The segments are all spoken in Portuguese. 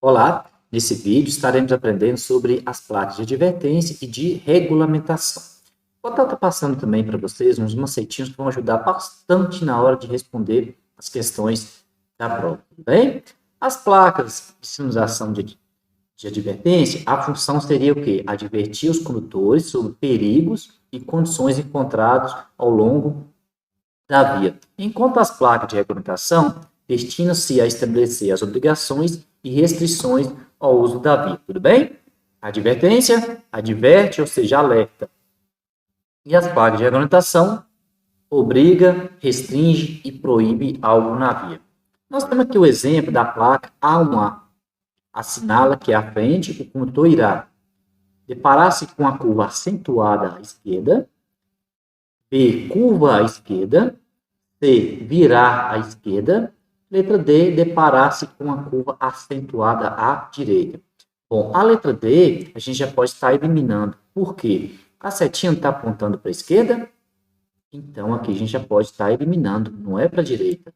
Olá, nesse vídeo estaremos aprendendo sobre as placas de advertência e de regulamentação. Vou estar passando também para vocês uns macetinhos que vão ajudar bastante na hora de responder as questões da prova, tudo bem? As placas de sinalização de advertência, a função seria o quê? Advertir os condutores sobre perigos e condições encontrados ao longo da via, enquanto as placas de regulamentação destinam-se a estabelecer as obrigações e restrições ao uso da via, tudo bem? Advertência, adverte, ou seja, alerta. E as placas de regulamentação obriga, restringe e proíbe algo na via. Nós temos aqui o exemplo da placa A1A. Assinala que à frente o condutor irá deparar-se com a curva acentuada à esquerda, B, curva à esquerda, C, virar à esquerda, letra D, deparar-se com a curva acentuada à direita. Bom, a letra D, a gente já pode estar eliminando. Por quê? A setinha está apontando para a esquerda, então aqui a gente já pode estar eliminando, não é para a direita.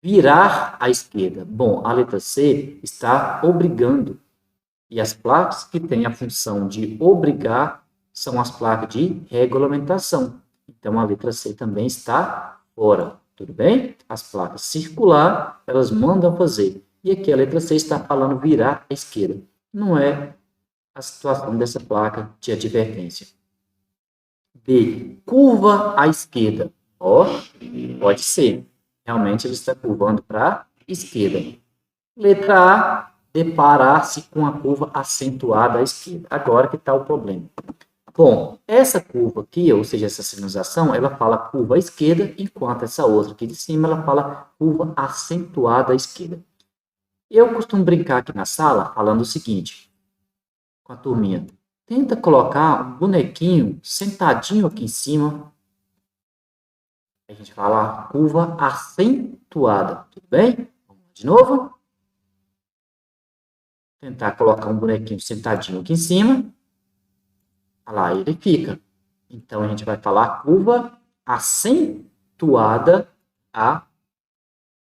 Virar à esquerda. Bom, a letra C está obrigando. E as placas que têm a função de obrigar são as placas de regulamentação. Então, a letra C também está fora, tudo bem? As placas circular, elas mandam fazer. E aqui a letra C está falando virar à esquerda. Não é a situação dessa placa de advertência. B, curva à esquerda. Ó, pode ser. Realmente ele está curvando para a esquerda. Letra A, deparar-se com a curva acentuada à esquerda. Agora que está o problema. Bom, essa curva aqui, ou seja, essa sinalização, ela fala curva à esquerda, enquanto essa outra aqui de cima, ela fala curva acentuada à esquerda. Eu costumo brincar aqui na sala falando o seguinte, com a turminha. Tenta colocar um bonequinho sentadinho aqui em cima. A gente fala curva acentuada, tudo bem? Vamos de novo. Tentar colocar um bonequinho sentadinho aqui em cima. Olha lá, ele fica. Então, a gente vai falar curva acentuada à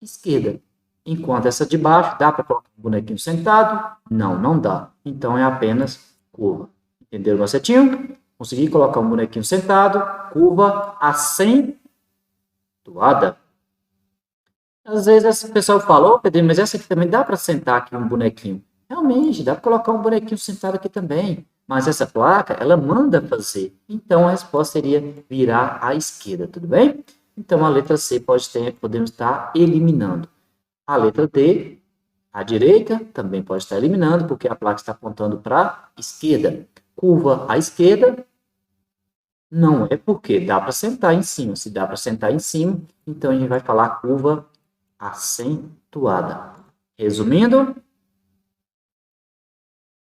esquerda. Enquanto essa de baixo, dá para colocar um bonequinho sentado? Não, não dá. Então, é apenas curva. Entenderam, macetinho? Consegui colocar um bonequinho sentado, curva acentuada. Às vezes, esse pessoal fala, Pedrinho, mas essa aqui também dá para sentar aqui um bonequinho. Realmente, dá para colocar um bonequinho sentado aqui também. Mas essa placa, ela manda fazer. Então, a resposta seria virar à esquerda, tudo bem? Então, a letra C podemos estar eliminando. A letra D, à direita, também pode estar eliminando, porque a placa está apontando para a esquerda. Curva à esquerda, não é porque dá para sentar em cima. Se dá para sentar em cima, então a gente vai falar curva acentuada. Resumindo,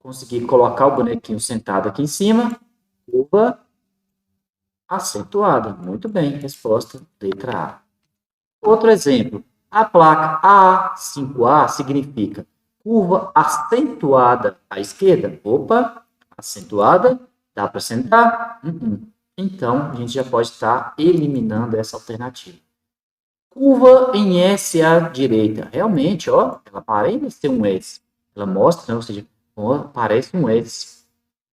consegui colocar o bonequinho sentado aqui em cima, curva acentuada. Muito bem, resposta letra A. Outro exemplo, a placa A5A significa curva acentuada à esquerda. Opa, acentuada, dá para sentar? Então, a gente já pode estar eliminando essa alternativa. Curva em S à direita. Realmente, ó, ela parece ser um S. Ela mostra, ou seja, parece um S.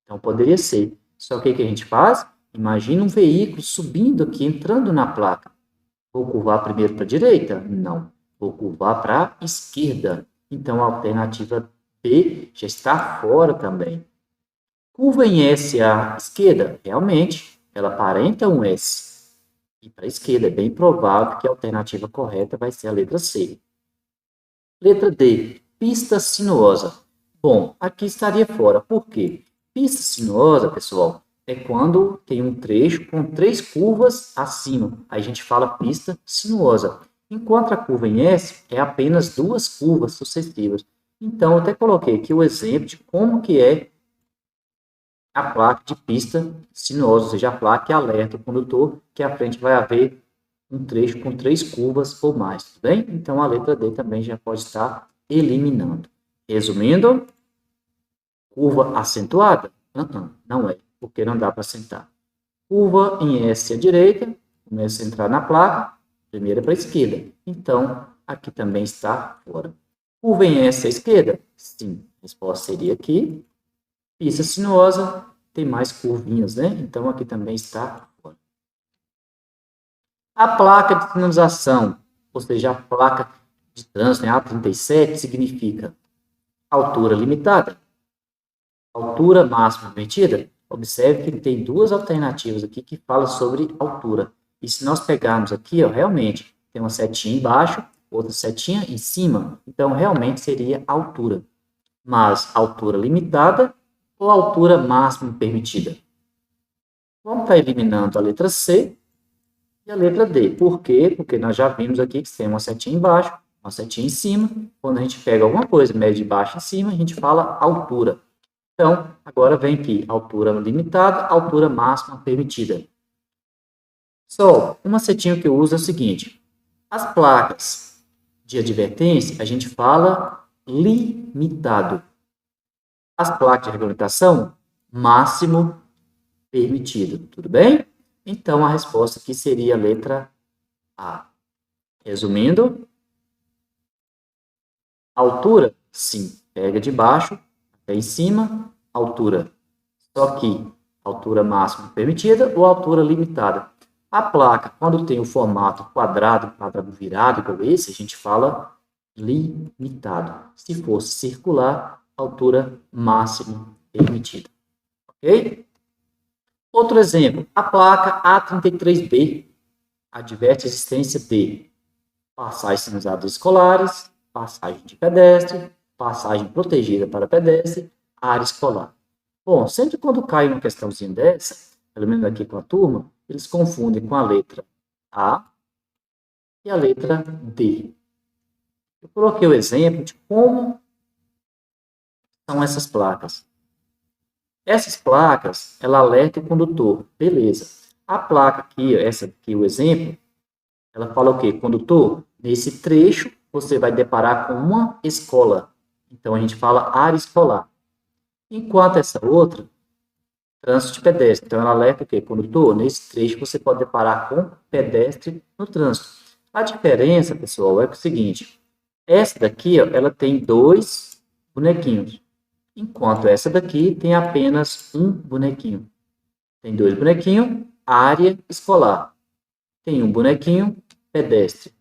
Então, poderia ser. Só que o que a gente faz? Imagina um veículo subindo aqui, entrando na placa. Vou curvar primeiro para a direita? Não. Vou curvar para a esquerda. Então, a alternativa B já está fora também. Curva em S à esquerda? Realmente, ela aparenta um S. E para a esquerda, é bem provável que a alternativa correta vai ser a letra C. Letra D, pista sinuosa. Bom, aqui estaria fora. Por quê? Pista sinuosa, pessoal, é quando tem um trecho com 3 curvas acima. Aí a gente fala pista sinuosa. Enquanto a curva em S é apenas 2 curvas sucessivas. Então, eu até coloquei aqui o exemplo de como que é a placa de pista sinuosa, ou seja, a placa que alerta o condutor que à frente vai haver um trecho com 3 curvas ou mais, tudo bem? Então, a letra D também já pode estar eliminando. Resumindo, curva acentuada? Não é, porque não dá para sentar. Curva em S à direita, começa a entrar na placa, primeira para a esquerda. Então, aqui também está fora. Curva em S à esquerda? Sim. A resposta seria aqui. Pista sinuosa tem mais curvinhas, né? Então, aqui também está fora. A placa de sinalização, ou seja, a placa de trânsito, né, A37, significa altura limitada, altura máxima permitida. Observe que tem duas alternativas aqui que falam sobre altura. E se nós pegarmos aqui, ó, realmente, tem uma setinha embaixo, outra setinha em cima. Então, realmente seria altura. Mas altura limitada ou altura máxima permitida? Vamos estar eliminando a letra C e a letra D. Por quê? Porque nós já vimos aqui que tem uma setinha embaixo, uma setinha em cima. Quando a gente pega alguma coisa, mede de baixo em cima, a gente fala altura. Então, agora vem aqui, altura limitada, altura máxima permitida. Só uma setinha que eu uso é o seguinte, as placas de advertência, a gente fala limitado. As placas de regulamentação, máximo permitido, tudo bem? Então, a resposta aqui seria a letra A. Resumindo, altura, sim, pega de baixo até em cima, altura. Só que altura máxima permitida ou altura limitada. A placa, quando tem o formato quadrado virado, igual esse, a gente fala limitado. Se fosse circular, altura máxima permitida. Ok? Outro exemplo, a placa A33B adverte a existência de passagens sinalizadas escolares, passagem de pedestre, passagem protegida para pedestre, área escolar. Bom, sempre quando cai uma questãozinha dessa, pelo menos aqui com a turma, eles confundem com a letra A e a letra D. Eu coloquei o exemplo de como são essas placas. Essas placas, ela alerta o condutor, beleza. A placa aqui, essa aqui, o exemplo, ela fala o quê? Condutor, nesse trecho você vai deparar com uma escola. Então, a gente fala área escolar. Enquanto essa outra, trânsito de pedestre. Então, ela alerta o quê? Condutor, nesse trecho você pode deparar com pedestre no trânsito. A diferença, pessoal, é o seguinte. Essa daqui, ó, ela tem dois bonequinhos. Enquanto essa daqui tem apenas um bonequinho. Tem dois bonequinhos, área escolar. Tem um bonequinho, pedestre.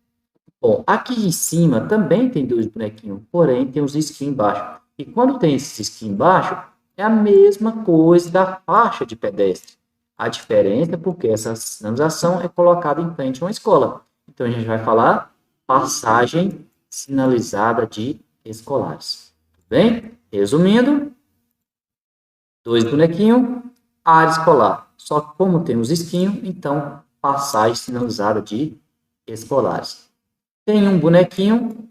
Bom, aqui em cima também tem dois bonequinhos, porém tem os esquinhos embaixo. E quando tem esses esquinhos embaixo, é a mesma coisa da faixa de pedestre. A diferença é porque essa sinalização é colocada em frente a uma escola. Então, a gente vai falar passagem sinalizada de escolares. Tudo bem? Resumindo, dois bonequinhos, área escolar. Só que como tem os esquinhos, então passagem sinalizada de escolares. Tem um bonequinho,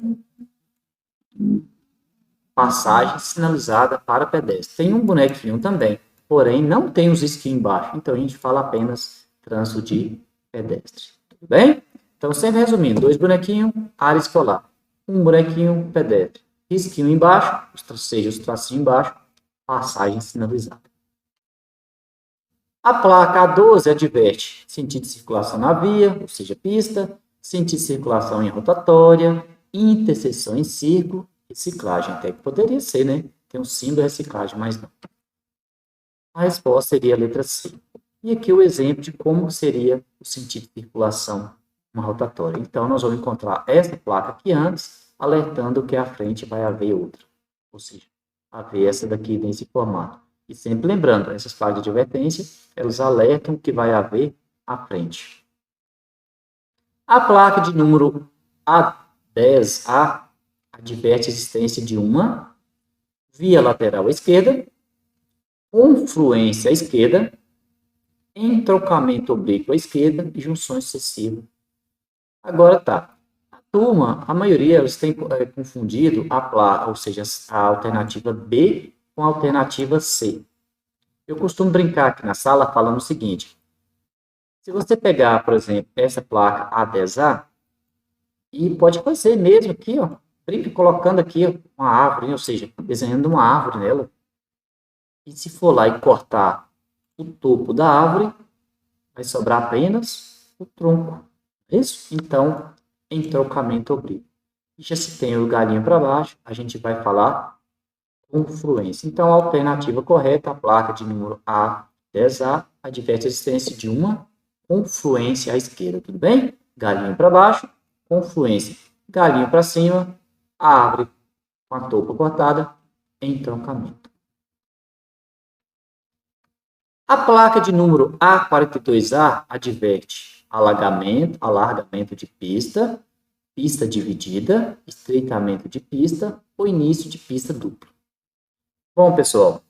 passagem sinalizada para pedestre. Tem um bonequinho também, porém não tem os esquinhos embaixo. Então a gente fala apenas trânsito de pedestre. Tudo bem? Então, sempre resumindo, dois bonequinhos, área escolar. Um bonequinho, pedestre. Risquinho embaixo, ou seja, os tracinhos embaixo, passagem sinalizada. A placa A12 adverte sentido de circulação na via, ou seja, pista, sentido de circulação em rotatória, interseção em círculo, reciclagem. Até que poderia ser, né? Tem um símbolo de reciclagem, mas não. A resposta seria a letra C. E aqui o exemplo de como seria o sentido de circulação uma rotatória. Então, nós vamos encontrar essa placa aqui antes, alertando que à frente vai haver outra. Ou seja, haver essa daqui nesse formato. E sempre lembrando, essas placas de advertência, elas alertam que vai haver à frente. A placa de número A10A adverte a existência de uma via lateral à esquerda, confluência à esquerda, entrocamento oblíquo à esquerda e junções sucessivas. Agora tá. A turma, a maioria, eles têm confundido a placa, ou seja, a alternativa B com a alternativa C. Eu costumo brincar aqui na sala falando o seguinte. Se você pegar, por exemplo, essa placa A10A, e pode fazer mesmo aqui, ó, brinque colocando aqui ó, uma árvore, ou seja, desenhando uma árvore nela. E se for lá e cortar o topo da árvore, vai sobrar apenas o tronco. Isso? Então, entrocamento oblíquo. E já se tem o galinho para baixo, a gente vai falar confluência. Então, a alternativa correta, a placa de número A10A, adverte a existência de uma confluência à esquerda, tudo bem? Galinho para baixo, confluência. Galinho para cima, a árvore com a topa cortada, entroncamento. A placa de número A42A adverte alargamento de pista, pista dividida, estreitamento de pista ou início de pista dupla. Bom, pessoal,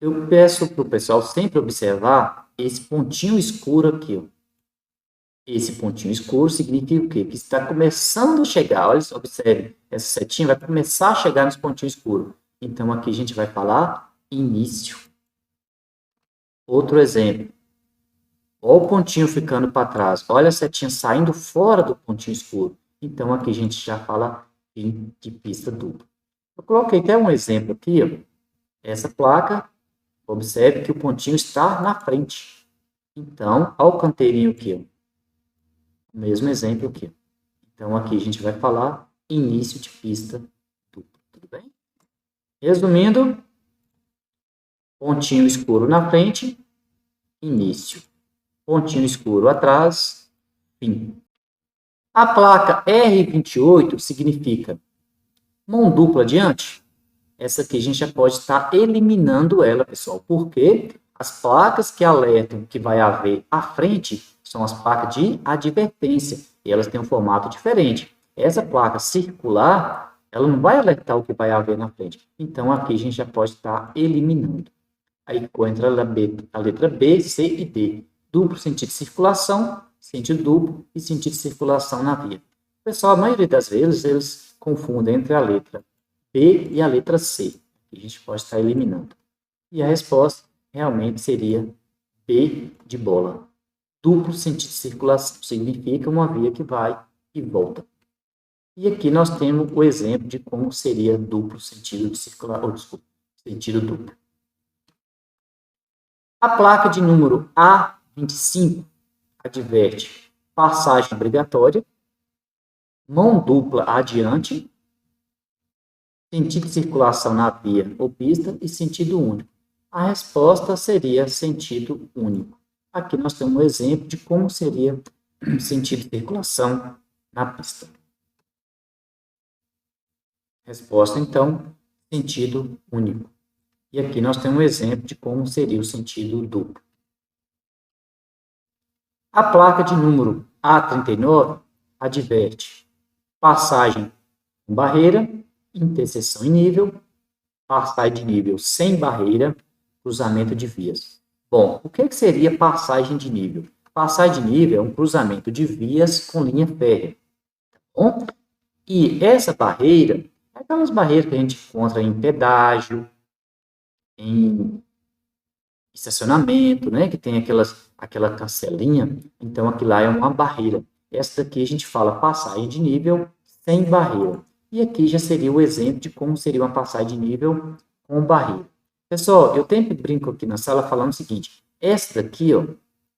eu peço para o pessoal sempre observar esse pontinho escuro aqui. Ó. Esse pontinho escuro significa o quê? Que está começando a chegar. Olha, observe, essa setinha vai começar a chegar nesse pontinho escuro. Então, aqui a gente vai falar início. Outro exemplo. Olha o pontinho ficando para trás. Olha a setinha saindo fora do pontinho escuro. Então, aqui a gente já fala fim de pista dupla. Eu coloquei até um exemplo aqui. Ó. Essa placa, observe que o pontinho está na frente. Então, olha o canteirinho aqui. Ó. O mesmo exemplo aqui. Então, aqui a gente vai falar início de pista dupla. Tudo bem? Resumindo, pontinho escuro na frente, início. Pontinho escuro atrás, fim. A placa R28 significa mão dupla adiante. Essa aqui a gente já pode estar eliminando ela, pessoal. Porque as placas que alertam que vai haver à frente são as placas de advertência. E elas têm um formato diferente. Essa placa circular, ela não vai alertar o que vai haver na frente. Então, aqui a gente já pode estar eliminando. Aí entra a letra B, C e D. Duplo sentido de circulação, sentido duplo e sentido de circulação na via. Pessoal, a maioria das vezes, eles confundem entre a letra B e a letra C. A gente pode estar eliminando. E a resposta realmente seria B de bola. Duplo sentido de circulação significa uma via que vai e volta. E aqui nós temos o exemplo de como seria duplo sentido de circulação, sentido duplo. A placa de número A25 adverte passagem obrigatória, mão dupla adiante, sentido de circulação na via ou pista e sentido único. A resposta seria sentido único. Aqui nós temos um exemplo de como seria o sentido de circulação na pista. Resposta, então, sentido único. E aqui nós temos um exemplo de como seria o sentido duplo. A placa de número A39 adverte passagem com barreira, interseção em nível, passagem de nível sem barreira, cruzamento de vias. Bom, o que seria passagem de nível? Passagem de nível é um cruzamento de vias com linha férrea. Tá bom? E essa barreira é aquelas barreiras que a gente encontra em pedágio, em estacionamento, né? Que tem aquela cancelinha. Então, aquilo lá é uma barreira. Essa daqui a gente fala passagem de nível sem barreira. E aqui já seria o exemplo de como seria uma passagem de nível com barreira. Pessoal, eu sempre brinco aqui na sala falando o seguinte. Essa daqui, ó,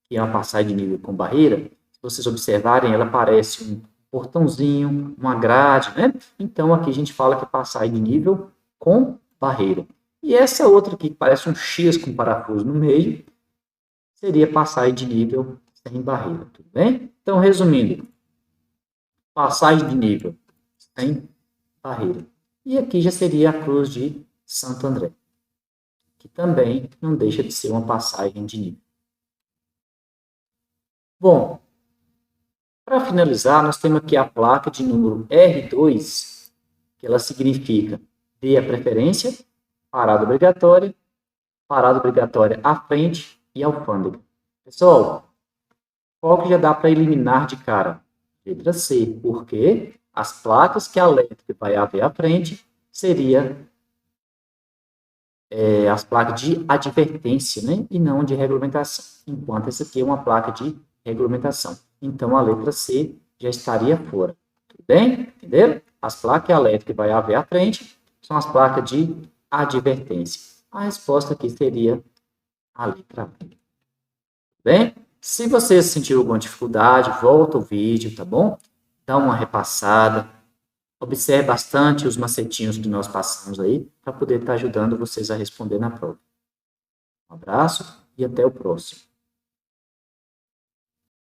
que é uma passagem de nível com barreira, se vocês observarem, ela parece um portãozinho, uma grade, né? Então, aqui a gente fala que é passagem de nível com barreira. E essa outra aqui, que parece um X com parafuso no meio, seria passagem de nível sem barreira, tudo bem? Então, resumindo, passagem de nível sem barreira. E aqui já seria a Cruz de Santo André, que também não deixa de ser uma passagem de nível. Bom, para finalizar, nós temos aqui a placa de número R2, que ela significa dê a preferência, parada obrigatória à frente e alfândega. Pessoal, qual que já dá para eliminar de cara? Letra C, porque as placas que alertam que vai haver à frente seria as placas de advertência, né? E não de regulamentação, enquanto essa aqui é uma placa de regulamentação. Então, a letra C já estaria fora. Tudo bem? Entenderam? As placas que alertam que vai haver à frente são as placas de advertência. A resposta aqui seria a letra B. Bem, se você sentiu alguma dificuldade, volta o vídeo, tá bom? dá uma repassada, observe bastante os macetinhos que nós passamos aí, para poder estar ajudando vocês a responder na prova. Um abraço e até o próximo.